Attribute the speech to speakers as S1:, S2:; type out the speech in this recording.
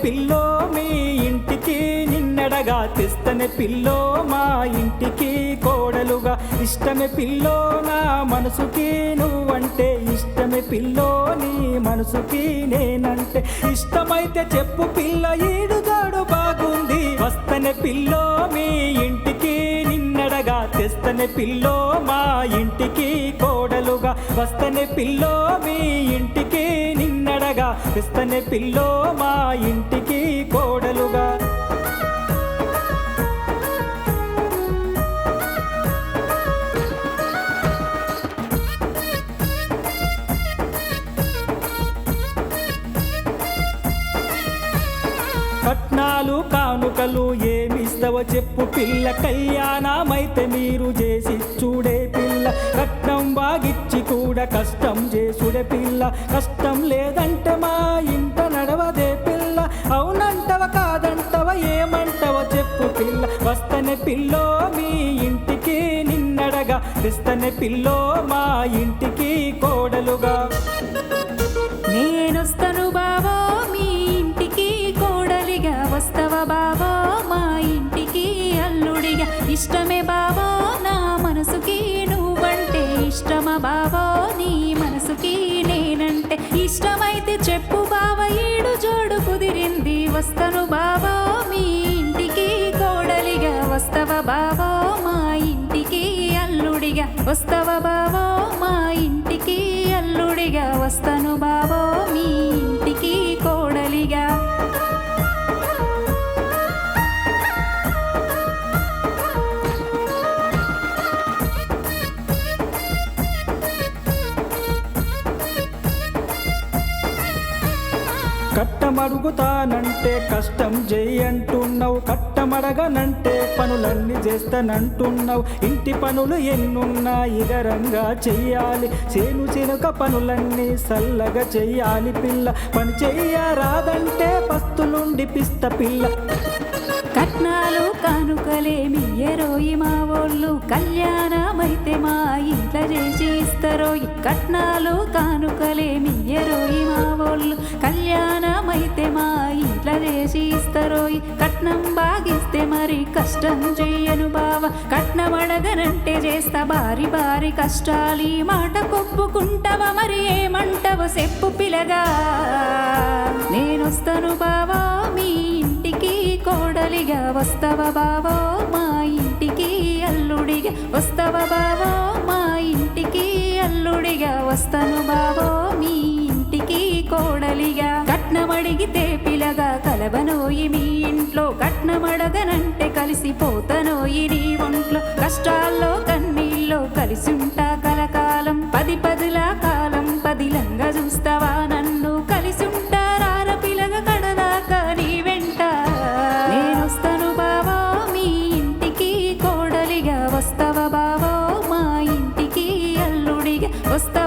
S1: pillow మీ ఇంటికి నిన్నడగా తెస్తనే pillow మా ఇంటికి కోడలుగా ఇష్టమే పిల్లో నా మనసుకి నువ్వంటే ఇష్టమే పిల్లో నీ మనసుకి నేనంటే ఇష్టమైతే చెప్పు పిల్ల ఈడుగాడు బాగుంది వస్తనే పిల్లో మీ ఇంటికి నిన్నడగా తెస్తనే పిల్లో మా ఇంటికి కోడలుగా వస్తనే పిల్లో మీ ఇంటికి నిన్నడగా తెస్తనే పిల్లో మా ఇంటికి కోడలుగా కట్నాలు కానుకలు ఏమిస్తావో చెప్పు పిల్ల కళ్యాణమైతే మీరు చేసి చూడే పిల్ల కట్నం బాగిచ్చి కూడా కష్టం చేసుడే పిల్ల కష్టం లేదంటే మా ఇంట నడవదే పిల్ల అవునంటవ కాదంటవ ఏమంటవ చెప్పు పిల్ల వస్తనే పిల్లో మీ ఇంటికి నిన్నడగా తెస్తనే పిల్లో మా ఇంటికి కోడలుగా
S2: నేనొస్తను బావో మీ ఇంటికి కోడలిగా వస్తవ బావో మా ఇంటికి అల్లుడిగా ఇష్టమే బావో నా మనసుకి నువ్వంటే ఇష్టమా బావో నీ మనసుకి నేనంటే ఇష్టమైతే చెప్పు బావ ఈడు జోడు కుదిరింది వస్తను బావో మీ ఇంటికి కోడలిగా వస్తవ బావో మా ఇంటికి అల్లుడిగా వస్తవ బావో మా ఇంటికి అల్లుడిగా వస్తను బావో మీ ఇంటికి కోడలిగా
S1: కట్టమడుగుతానంటే కష్టం చెయ్యంటున్నావు కట్టమడగనంటే పనులన్నీ చేస్తానంటున్నావు ఇంటి పనులు ఎన్నున్నా ఇగరంగా చెయ్యాలి చేను చెనుక పనులన్నీ సల్లగా చెయ్యాలి పిల్ల పని చెయ్యరాదంటే పస్తులుండి పిస్త పిల్ల
S2: కట్నాలు కానుకలేమి ఎరోయి మా వాళ్ళు కళ్యాణమైతే మా ఇంట్లో చేసి ఇస్తారోయి కట్నాలు కానుకలేమి ఎరోయి మా వాళ్ళు కళ్యాణమైతే మా ఇంట్లో చేసి ఇస్తారోయి కట్నం బాగిస్తే మరి కష్టం చెయ్యను బావ కట్నం అడగనంటే చేస్తా భారీ భారీ కష్టాలి మాట కొప్పుకుంటావా మరి ఏమంటావో చెప్పు పిలగా నేనొస్తాను బావా మీ ఇంటికి కోడలిగా వస్తవ బావో మా ఇంటికి అల్లుడిగా వస్తవ బావో మా ఇంటికి అల్లుడిగా వస్తను బావో మీ ఇంటికి కోడలిగా కట్నమడిగితే పిలగా కలవనోయి మీ ఇంట్లో కట్నమడగనంటే కలిసిపోతనోయి నీ ఒంట్లో కష్టాల్లో కన్నీల్లో కలిసి ఉంటా కలకాలం పది పదుల కాలం పదిలంగా చూస్తావా నన్ను కలిసి ఉంటారార పిలగ కడదాకా నీ వెంట నేనొస్తను బావో మీ ఇంటికి కోడలిగా వస్తవ బావో మా ఇంటికి అల్లుడిగా వస్తా